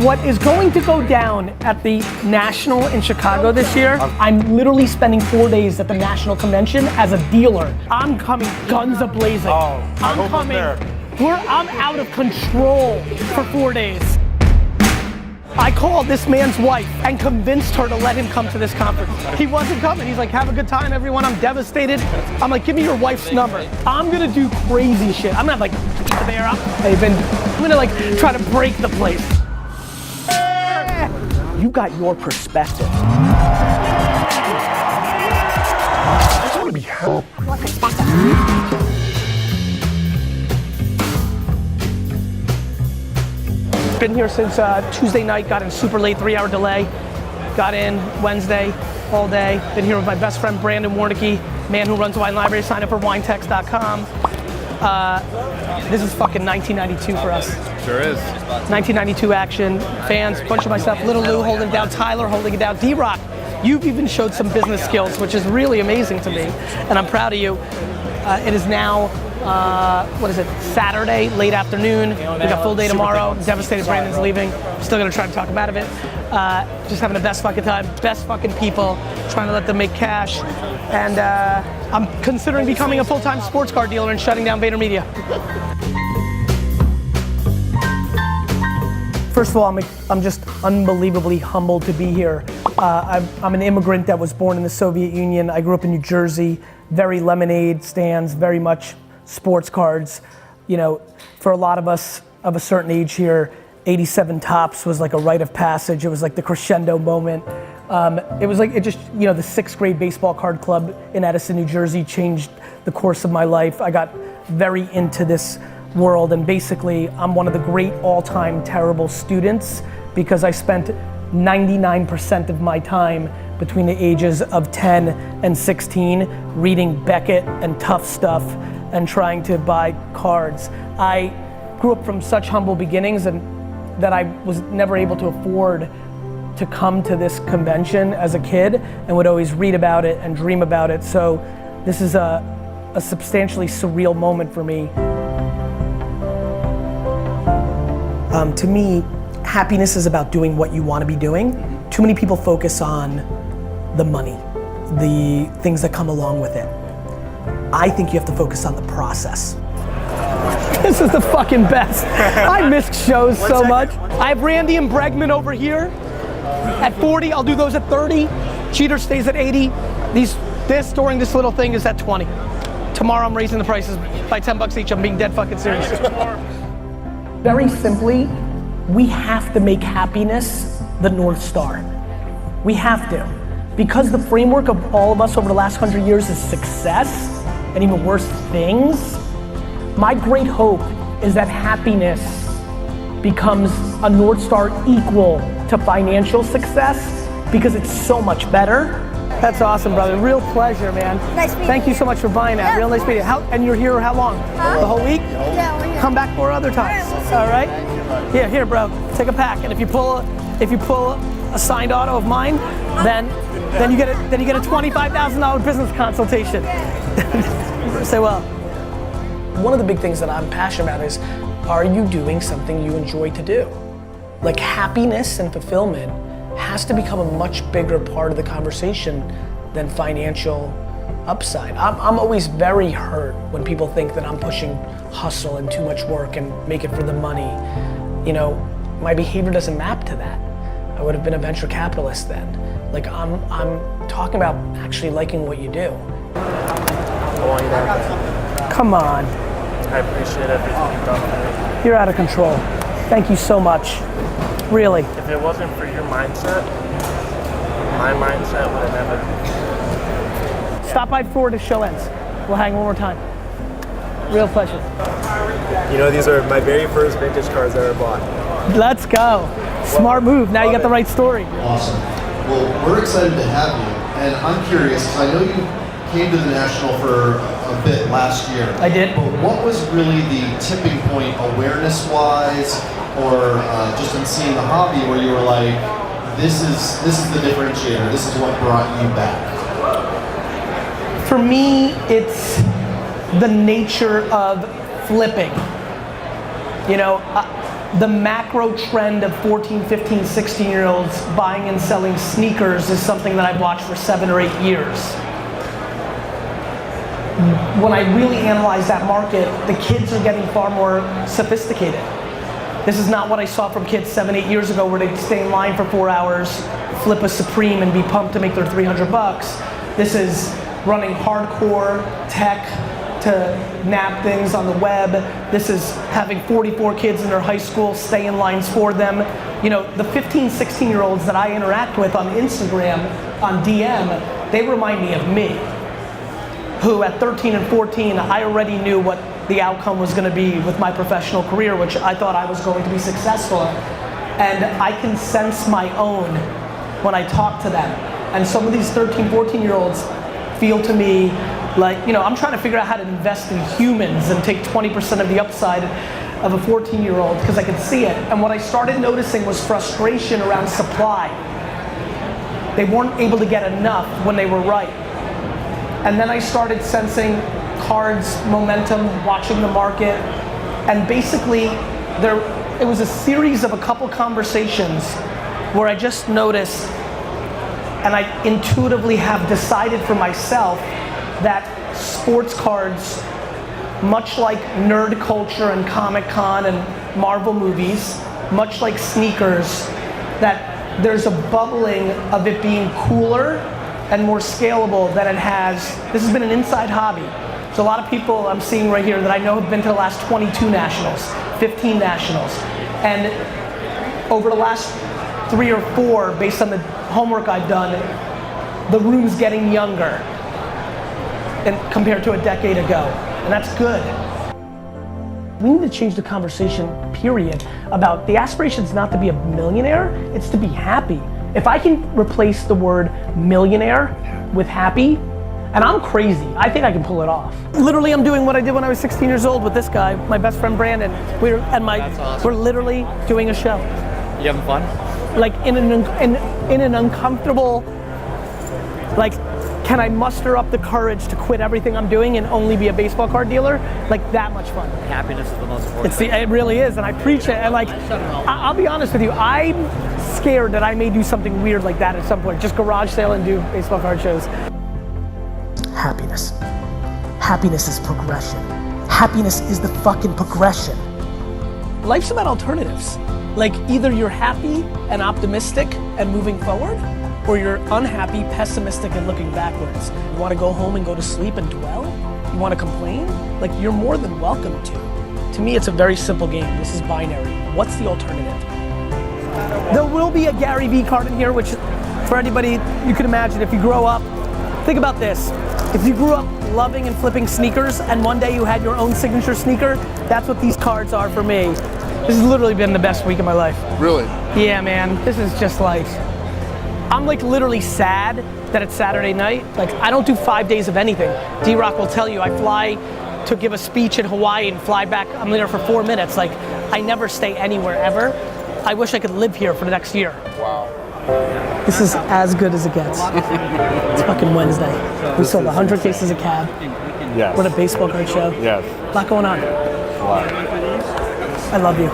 What is going to go down at the National in Chicago this year, I'm literally spending 4 days at the National Convention as a dealer. I'm coming guns a-blazing. I'm coming. I'm out of control for 4 days. I called this man's wife and convinced her to let him come to this conference. He wasn't coming. He's like, have a good time, everyone. I'm devastated. I'm like, give me your wife's number. I'm gonna do crazy shit. I'm gonna like there up. I'm gonna like try to break the place. You got your perspective. I just want to be helped. Your perspective. Been here since Tuesday night, got in super late, 3-hour delay. Got in Wednesday, all day. Been here with my best friend, Brandon Warnicki, man who runs Wine Library. Sign up for winetext.com. This is fucking 1992 for us. Sure is. 1992 action, fans, bunch of myself, Little Lou holding it down, Tyler holding it down, D-Rock. You've even showed some business skills, which is really amazing to me, and I'm proud of you. It is now, Saturday, late afternoon. We got full day tomorrow. Devastated Brandon's leaving. Still gonna try to talk him out of it. Just having the best fucking time, best fucking people, trying to let them make cash. And I'm considering becoming a full-time sports car dealer and shutting down VaynerMedia. First of all, I'm just unbelievably humbled to be here. I'm an immigrant that was born in the Soviet Union. I grew up in New Jersey, very lemonade stands, very much sports cards. You know, for a lot of us of a certain age here, 87 Tops was like a rite of passage. It was like the crescendo moment. It was like, the 6th grade baseball card club in Edison, New Jersey changed the course of my life. I got very into this world, and basically I'm one of the great all-time terrible students because I spent 99% of my time between the ages of 10 and 16 reading Beckett and Tough Stuff and trying to buy cards. I grew up from such humble beginnings and that I was never able to afford to come to this convention as a kid and would always read about it and dream about it. So this is a substantially surreal moment for me. To me, happiness is about doing what you want to be doing. Too many people focus on the money, the things that come along with it. I think you have to focus on the process. This is the fucking best. I miss shows so much. I have Randy and Bregman over here at 40. I'll do those at 30. Cheater stays at 80. This during this little thing is at 20. Tomorrow I'm raising the prices by 10 bucks each. I'm being dead fucking serious. Very simply, we have to make happiness the North Star. We have to. Because the framework of all of us over the last 100 years is success, and even worse, things. My great hope is that happiness becomes a North Star equal to financial success because it's so much better. That's awesome, brother. Real pleasure, man. Nice meeting you. Thank you so much for buying that. Yeah, Real nice meeting you. And you're here how long? The whole week? Yeah, we're here. Come back more other times. All right? Yeah, here, bro. Take a pack. And if you pull a signed auto of mine, then you get a $25,000 business consultation. Say well. One of the big things that I'm passionate about is, are you doing something you enjoy to do? Like happiness and fulfillment has to become a much bigger part of the conversation than financial upside. I'm always very hurt when people think that I'm pushing hustle and too much work and make it for the money. You know, my behavior doesn't map to that. I would have been a venture capitalist then. Like I'm talking about actually liking what you do. Come on. I appreciate everything you've done for me. You're out of control. Thank you so much. Really. If it wasn't for your mindset, my mindset would have never. Stop by before the show ends. We'll hang one more time. Real pleasure. You know, these are my very first vintage cars I ever bought. Let's go. Smart move. Now you got the right story. Awesome. Well, we're excited to have you. And I'm curious, because I know you came to the National for a bit last year. I did. But what was really the tipping point awareness-wise or just in seeing the hobby where you were like, this is the differentiator, this is what brought you back? For me, it's the nature of flipping. You know, the macro trend of 14, 15, 16-year-olds buying and selling sneakers is something that I've watched for 7 or 8 years. When I really analyze that market, the kids are getting far more sophisticated. This is not what I saw from kids 7, 8 years ago where they'd stay in line for 4 hours, flip a Supreme and be pumped to make their 300 bucks. This is running hardcore tech to nab things on the web. This is having 44 kids in their high school stay in lines for them. You know, the 15, 16-year-olds that I interact with on Instagram, on DM, they remind me of me, who at 13 and 14, I already knew what the outcome was gonna be with my professional career, which I thought I was going to be successful in. And I can sense my own when I talk to them. And some of these 13, 14-year-olds feel to me like, you know, I'm trying to figure out how to invest in humans and take 20% of the upside of a 14-year-old because I could see it. And what I started noticing was frustration around supply. They weren't able to get enough when they were right. And then I started sensing cards, momentum, watching the market, and basically it was a series of a couple conversations where I just noticed, and I intuitively have decided for myself that sports cards, much like nerd culture and Comic-Con and Marvel movies, much like sneakers, that there's a bubbling of it being cooler and more scalable than it has. This has been an inside hobby. There's a lot of people I'm seeing right here that I know have been to the last 22 nationals, 15 nationals. And over the last 3 or 4, based on the homework I've done, the room's getting younger and compared to a decade ago, and that's good. We need to change the conversation, period, about the aspiration's not to be a millionaire, it's to be happy. If I can replace the word millionaire with happy, and I'm crazy, I think I can pull it off. Literally, I'm doing what I did when I was 16 years old with this guy, my best friend Brandon. That's awesome. We're literally doing a show. You having fun? Like in an uncomfortable, like, can I muster up the courage to quit everything I'm doing and only be a baseball card dealer? Like that much fun. Happiness is the most important. It really is, and I preach it. And like, I'll be honest with you, I'm scared that I may do something weird like that at some point. Just garage sale and do baseball card shows. Happiness. Happiness is progression. Happiness is the fucking progression. Life's about alternatives. Like either you're happy and optimistic and moving forward, or you're unhappy, pessimistic, and looking backwards. You wanna go home and go to sleep and dwell? You wanna complain? Like, you're more than welcome to. To me, it's a very simple game. This is binary. What's the alternative? There will be a Gary Vee card in here, which for anybody, you can imagine if you grow up, think about this. If you grew up loving and flipping sneakers and one day you had your own signature sneaker, that's what these cards are for me. This has literally been the best week of my life. Really? Yeah, man, this is just like, I'm like literally sad that it's Saturday night. Like, I don't do 5 days of anything. D-Rock will tell you, I fly to give a speech in Hawaii and fly back, I'm there for 4 minutes. Like, I never stay anywhere ever. I wish I could live here for the next year. Wow. This is as good as it gets. It's fucking Wednesday. We sold 100 cases of cab. Yes. We're at a baseball card show. Yes. A lot going on. A lot. I love you.